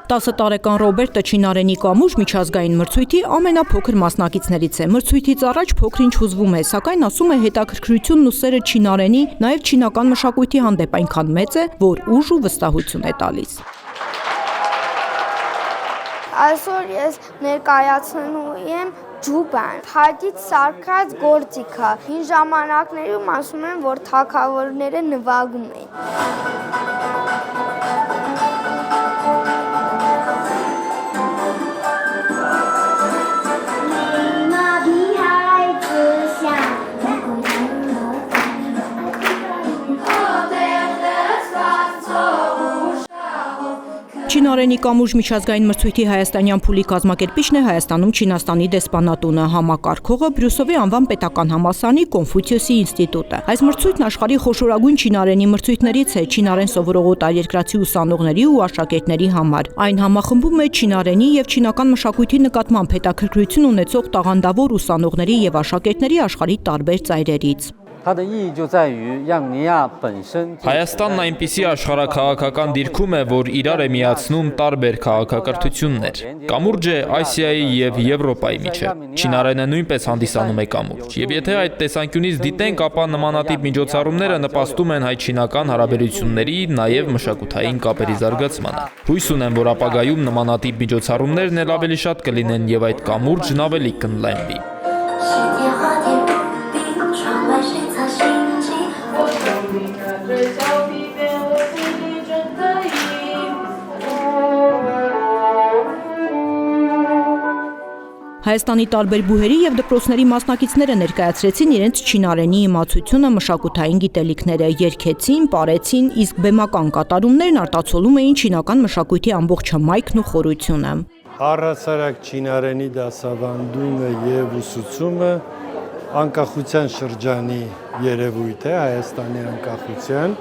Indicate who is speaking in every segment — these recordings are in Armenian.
Speaker 1: 10 տարեկան Ռոբերտը Չինարենի կամուրջ միջազգային մրցույթի ամենափոքր մասնակիցներից է։ Մրցույթից առաջ փոքր-ինչ հուզվում է, սակայն ասում է հետաքրքրությունն ու սերը Չինարենի, նաև չինական մշակույթի հանդեպ այնքան մեծ է, որ ուժ ու վստահություն է տալիս։
Speaker 2: Այսօր ես ներկայացնելու եմ ջուբան, թագից սարքած գործիքը։ Հին ժամանակներում ասում են, որ թագավորները նվագում են։
Speaker 1: Չինարենի կամուրջ միջազգային մրցույթի հայաստանյան փուլի կազմակերպիչն է Հայաստանում Չինաստանի դեսպանատունը, համակարգողը Բրյուսովի անվան պետական համալսարանի Կոնֆուցիոսի ինստիտուտը։ Այս մրցույթն աշխարհի խոշորագույն չինարենի մրցույթներից է չինարեն սովորող օտարերկրացի ուսանողների ու աշակերտների համար։ Այն համախմբում է չինարենի եւ չինական մշակույթի նկատմամբ հետաքրքրություն ունեցող տաղանդավոր ուսանողների եւ աշակերտների աշխարհի տարբեր ծայրերից։
Speaker 3: Հայաստանն այնպիսի աշխարհաքաղաքական դիրքում է, որ իրար է միացնում տարբեր քաղաքակրթություններ։ Կամուրջ է Ասիայի եւ Եվրոպայի միջև։ Չինարենը նույնպես հանդիսանում է կամուրջ։ Եվ եթե այդ տեսանկյունից դիտենք, ապա նմանատիպ միջոցառումները նպաստում են հայ-չինական հարաբերությունների, նաեւ մշակութային կապերի զարգացմանը։ Հույս ունեմ, որ ապագայում նմանատիպ միջոցառումներն էլ ավելի շատ կլինեն եւ այդ կամուրջն ավելի կընդլայնվի։
Speaker 1: Հայաստանի տարբեր բուհերի եւ դպրոցների մասնակիցները ներկայացրեցին իրենց չինարենի իմացությունը, մշակութային գիտելիքները, երգեցին, պարեցին, իսկ բեմական կատարումներն արտացոլում էին չինական մշակույթի ամբողջ հմայքն ու խորությունը։
Speaker 4: Առհասարակ չինարենի դասավանդումը եւ ուսուցումը անկախության շրջանի երևույթ է, Հայաստանի անկախության,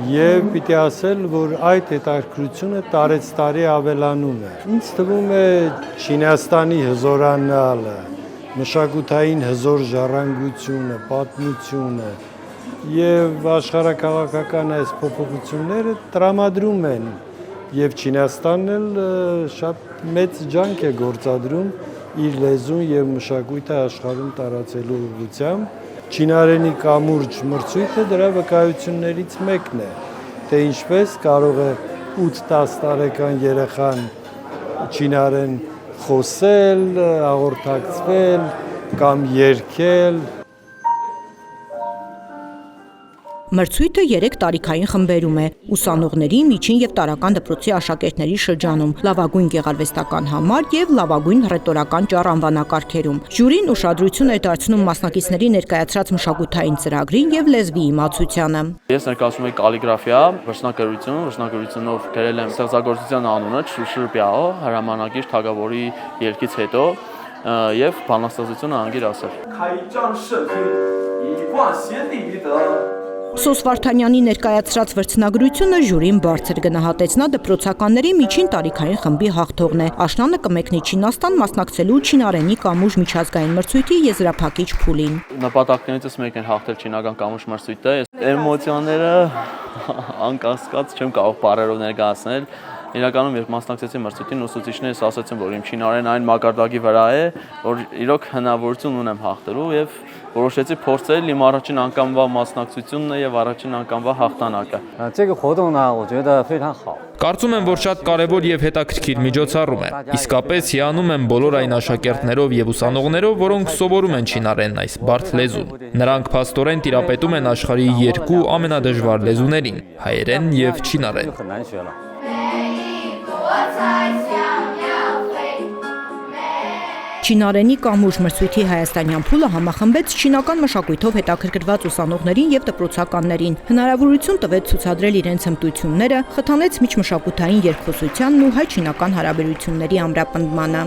Speaker 4: եւ պիտի ասել, որ այդ հետաքրքրությունը տարեցտարի ավելանում է։ Ինձ թվում է Չինաստանի հզորանալը, մշակութային հզոր ժառանգությունը, պատմությունը եւ աշխարհաքաղաքական այս փոփոխությունները տրամադրում են եւ Չինաստանն էլ շատ մեծ ջանք է գործադրում իր լեզուն եւ մշակույթը աշխարհում տարածելու ուղղությամբ։ Չինարենի կամուրջ մրցույթը դրա վկայություններից մեկն է, թե ինչպես կարող է 8-10 տարեկան երեխան չինարեն խոսել, հաղորդակցվել կամ երգել։
Speaker 1: Մրցույթը 3 տարիքային խմբերում է՝ ուսանողների, միջին եւ տարրական դպրոցի աշակերտների շրջանում, լավագույն գեղարվեստական համար եւ լավագույն հռետորական ճառ անվանակարգերում։ Ժյուրին ուշադրություն է դարձնում մասնակիցների ներկայացրած մշակութային ծրագրին եւ լեզվի իմացությանը։
Speaker 5: Ես ներկայացնում եմ կալիգրաֆիա, վրձնագրությունով գրել եմ ստեղծագործության անունը Շուշրբյաո, հրամանագիր թագավորի երգից հետո եւ բանաստեղծությունը անգիր ասել։
Speaker 1: Սոս Վարդանյանի ներկայացրած վրձնագրությունը ժյուրին բարձր գնահատեց, նա դպրոցականների միջին տարիքային խմբի հաղթողն է։ Աշնանը կմեկնի Չինաստան մասնակցելու Չինարենի կամուրջ միջազգային մրցույթի եզրափակիչ փուլին։
Speaker 5: Նպատակներից մեկն է հաղթել չինական կամուրջ մրցույթը։ Էմոցիաները անկասկած չեմ կարող բառերով ներկայացնել։ Իրականում երբ մասնակցեցի մրցույթին, ուսուցիչներս ասացին, որ իմ չինարեն այն մակարդակի վրա է, որ իրոք հնարավորություն ունեմ հաղթելու եւ որոշեցի փորձել իմ առաջին անգամվա մասնակցությունն եւ առաջին անգամվա հաղթանակը։
Speaker 3: Կարծում եմ, որ շատ կարևոր եւ հետաքրքիր միջոցառում է։ Իսկապես հիանում եմ բոլոր այն աշակերտներով եւ ուսանողներով, որոնք սովորում են չինարենն այս բարդ լեզուն։ Նրանք փաստորեն տիրապետում են աշխարհի երկու ամենադժվար լեզուներին՝ հայերեն եւ չինարեն։
Speaker 1: Չինարենի կամուրջ մրցույթի հայաստանյան փուլը համախմբեց չինական մշակույթով հետաքրքրված ուսանողներին եւ դպրոցականներին, հնարավորություն տվեց ցուցադրել իրենց հմտությունները, խթանեց միջմշակութային երկխոսությանն ու հայ-չինական հարաբերությունների ամրապնդմանը։